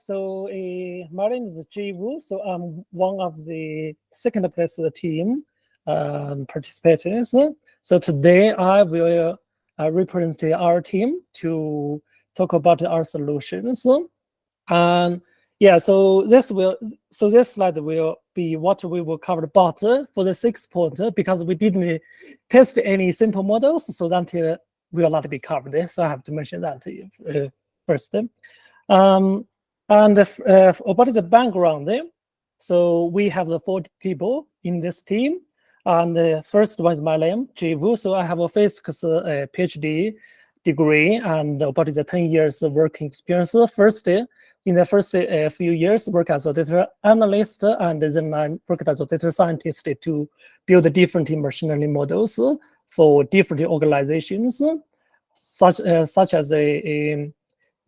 So my name is Ji Wu. So I'm one of the second place team participants. So today I will represent our team to talk about our solutions. And yeah, so this slide will be what we will cover. But for the 6th point, because we didn't test any simple models, so that will not be covered. So I have to mention that first. And about the background, so we have the 4 people in this team. And the first one is my name, Ji Wu. So I have a physics PhD degree and about the 10 years of working experience. In the first few years, work as a data analyst, and then I worked as a data scientist to build different machine learning models for different organizations, such as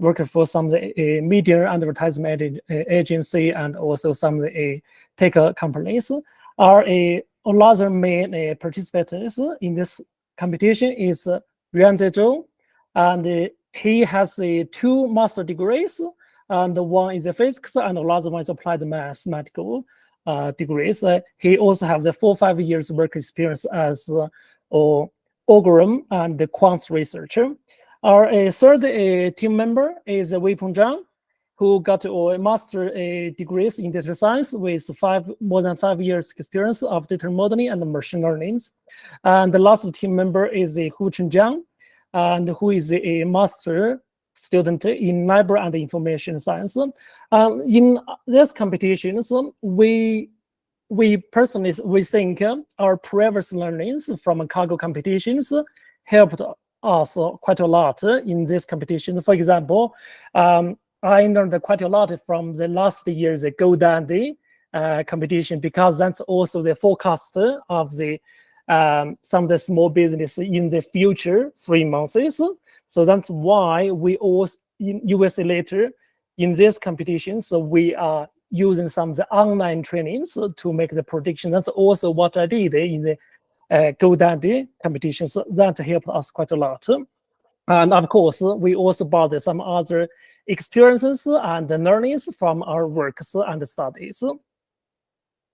working for some of the media advertisement agency and also some of the tech companies. Our other main participants in this competition is Yuan Zhezhou, and he has 2 master degrees, and one is a physics and the other one is applied mathematical degrees. He also has a 4-5 years work experience as algorithm and the quant researcher. Our third team member is Weipeng Zhang, who got a master degrees in data science with more than 5 years experience of data modeling and machine learning. And the last team member is Huchen Jiang, and who is a master student in library and information science. In this competitions, we personally think our previous learnings from Kaggle competitions helped us quite a lot in this competition. For example, I learned quite a lot from the last year's GoDaddy competition, because that's also the forecast of the some of the small business in the future 3 months. So that's why we also in USA later in this competition, so we are using some of the online trainings to make the prediction. That's also what I did in the GoDaddy competitions. That helped us quite a lot. And of course, we also brought some other experiences and learnings from our works and studies.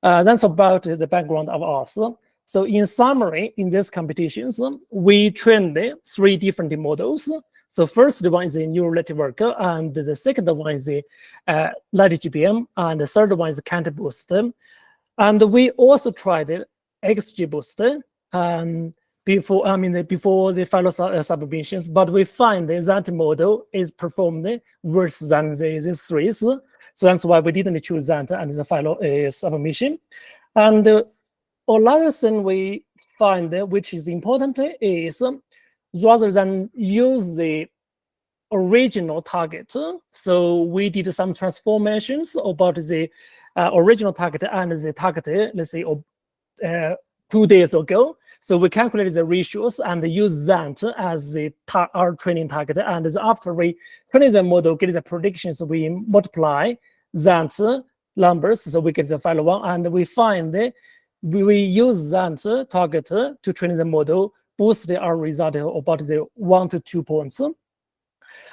That's about the background of us. So in summary, in these competitions, we trained 3 different models. So first one is a neural network, and the second one is a light GPM, and the third one is CanTBoost. And we also tried XGBoost before the final submissions, but we find that model is performed worse than these 3. So that's why we didn't choose that as the final submission. And another thing we find which is important is rather than use the original target, so we did some transformations about the original target and the target, let's say 2 days ago. So we calculated the ratios and use that as our training target. And after we train the model, get the predictions, we multiply that numbers, so we get the final one. And we find we use that target to train the model, boost our result about the 1 to 2 points.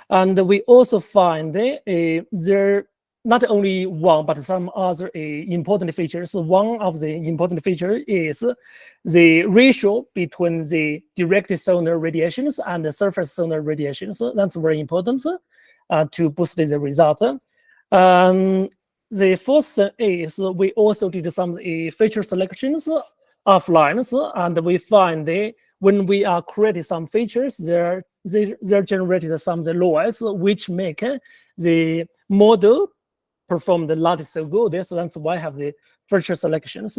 And we also find there not only one, but some other important features. One of the important features is the ratio between the direct solar radiations and the surface solar radiations. That's very important to boost the result. The fourth thing is we also did some feature selections offline, and we find when we are creating some features, they're generated some of the noise, which make the model perform not so good. So that's why I have the feature selections.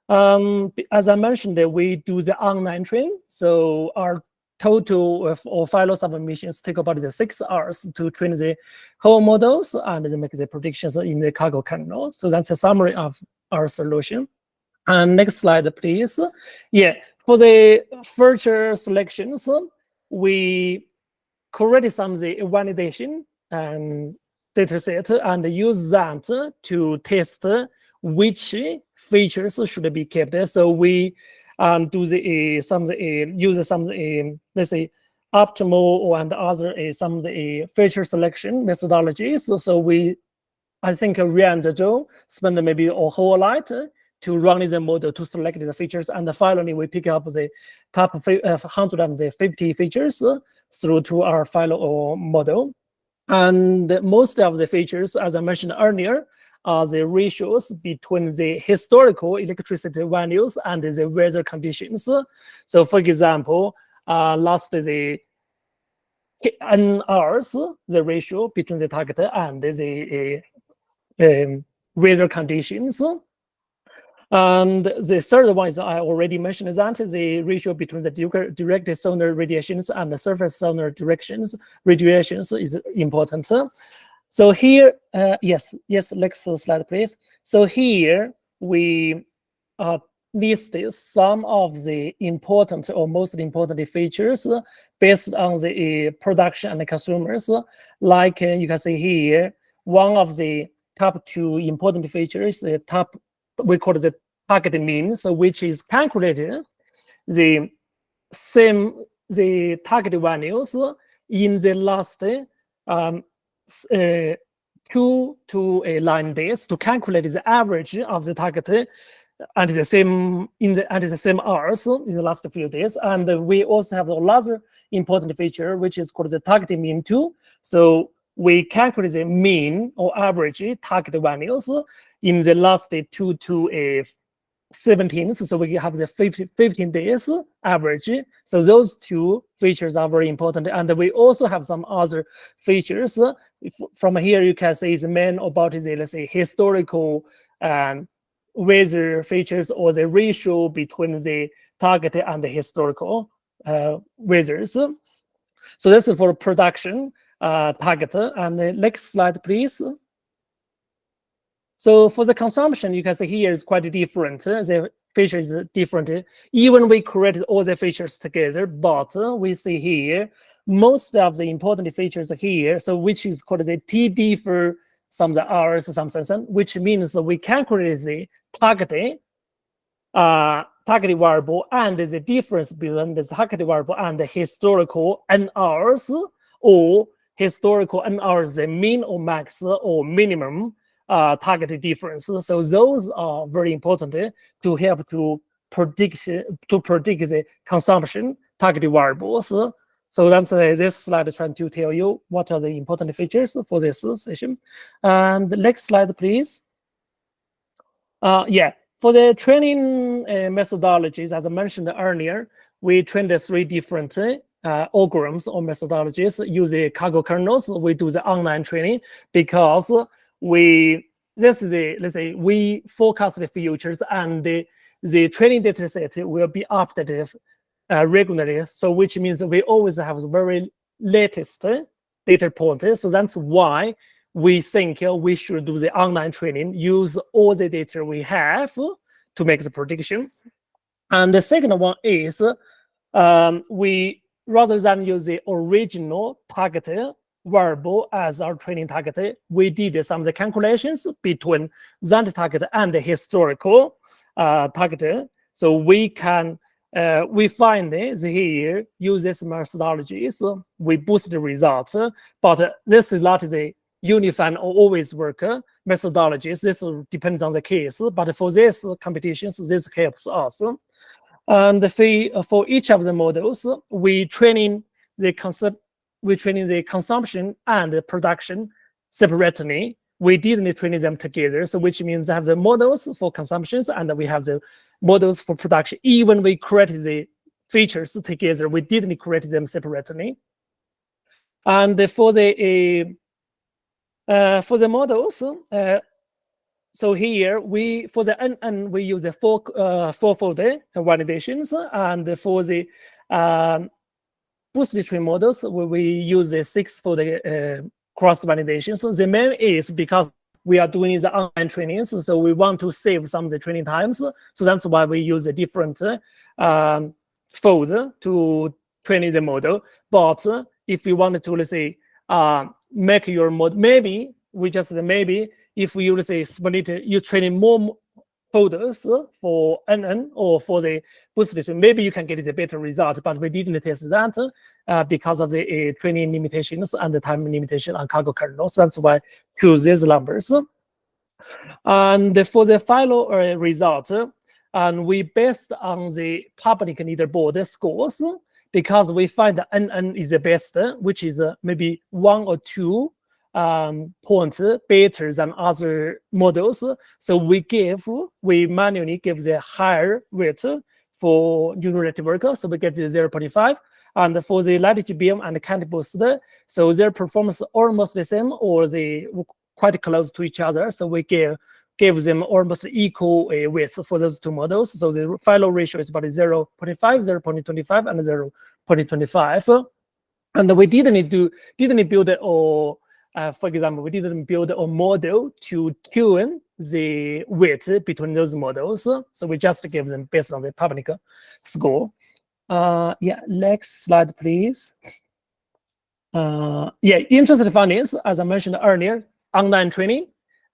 As I mentioned, we do the online train. So our total of final submissions take about 6 hours to train the whole models and then make the predictions in the Kaggle kernel. So that's a summary of our solution. And next slide, please. Yeah, for the feature selections, we created some of the validation and data set and use that to test which features should be kept. So we do use some let's say optimal and other some of the feature selection methodologies. So we I think Ria and Joe spent maybe a whole night to run the model to select the features, and finally we pick up the top 150 features through to our final or model. And most of the features, as I mentioned earlier, are the ratios between the historical electricity values and the weather conditions. So for example, last the N hours, the ratio between the target and the weather conditions. And the third one is I already mentioned that the ratio between the direct solar radiations and the surface solar radiations is important. So here, yes, next slide, please. So here we listed some of the important or most important features based on the production and the consumers. Like you can see here, one of the top 2 important features, the top, we call it the target mean, so which is calculated the target values in the last 2 to 9 days to calculate the average of the target and the same hours in the last few days. And we also have another important feature which is called the target mean too. So we calculate the mean or average target values in the last 2 to 17. So we have the 15 days average. So those 2 features are very important. And we also have some other features. From here, you can see the main about the, let's say, historical weather features or the ratio between the target and the historical weathers. So this is for production target. And the next slide, please. So for the consumption, you can see here is quite different. The feature is different. Even we created all the features together, but we see here most of the important features here. So which is called the TD for some of the hours, something, which means we calculate the target variable and the difference between the target variable and the historical N hours or historical N hours, the mean or max or minimum target difference. So those are very important to help to predict the consumption target variables. So that's this slide trying to tell you what are the important features for this session. And the next slide, please. For the training methodologies, as I mentioned earlier, we trained the 3 different algorithms or methodologies using Kaggle kernels. We do the online training because we forecast the futures, and the training data set will be updated regularly. So which means we always have the very latest data point. So that's why we think we should do the online training, use all the data we have to make the prediction. And the second one is we, rather than use the original target variable as our training target, we did some of the calculations between that target and the historical target. So we can we find here use this methodologies, we boost the results, but this is not the unified or always work methodologies. This depends on the case, but for this competitions, this helps us. And for each of the models, we training the consumption and the production separately. We didn't train them together, so which means we have the models for consumptions and we have the models for production. Even we created the features together, we didn't create them separately. And for the models, so here for the NN we use the four-fold validations, and for the boosted tree models we use the 6-fold cross validation. So the main is because we are doing the online trainings, so we want to save some of the training times. So that's why we use a different fold to train the model. But if you wanted to, let's say, make your model, maybe we just maybe if you, let's say, split it, you train more folders for NN or for the boost distribution, maybe you can get a better result, but we didn't test that because of the training limitations and the time limitation on Kaggle kernel. So that's why I choose these numbers. And for the final result, and we based on the public leaderboard scores, because we find that NN is the best, which is maybe 1 or 2 points better than other models. So we manually give the higher weight for neural network. So we get the 0.5. And for the latitude beam and the candy boost, so their performance almost the same, or they quite close to each other. So we give them almost equal weights for those two models. So the final ratio is about 0.5, 0.25, and 0.25. And we didn't build it, or for example, we didn't build a model to tune the weight between those models. So we just give them based on the public score. Yeah, next slide, please. Yeah, interesting findings, as I mentioned earlier, online training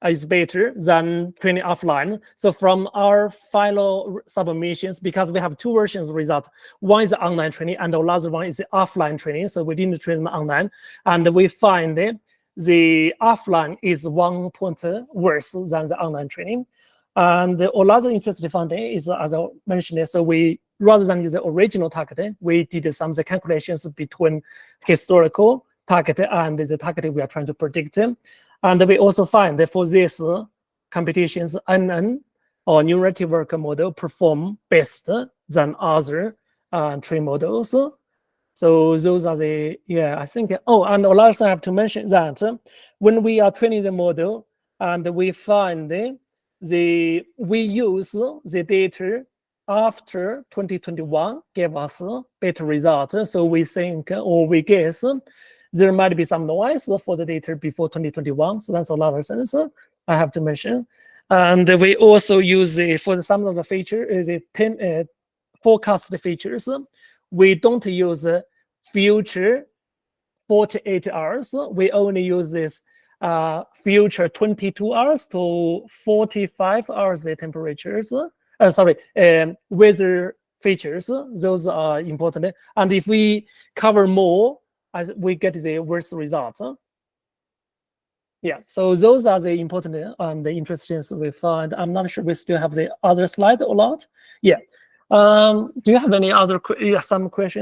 is better than training offline. So from our final submissions, because we have 2 versions of result, one is online training and the other one is the offline training. So we didn't train them online, and we find the offline is 1 point worse than the online training. And another interesting finding is, as I mentioned, so we, rather than use the original target, we did some of the calculations between historical target and the target we are trying to predict. And we also find that for these competitions, NN or neural network model perform best than other train models. So those are the, yeah, I think, oh, and last I have to mention that when we are training the model and we find we use the data after 2021 gave us better result. So we think, or we guess, there might be some noise for the data before 2021. So that's another sense I have to mention. And we also use for some of the features, the forecast features. We don't use future 48 hours. We only use this future 22 hours to 45 hours temperatures. Weather features. Those are important. And if we cover more, as we get the worst result. Yeah, so those are the important and the interesting things we find. I'm not sure we still have the other slide or not. Yeah. Do you have any other some questions?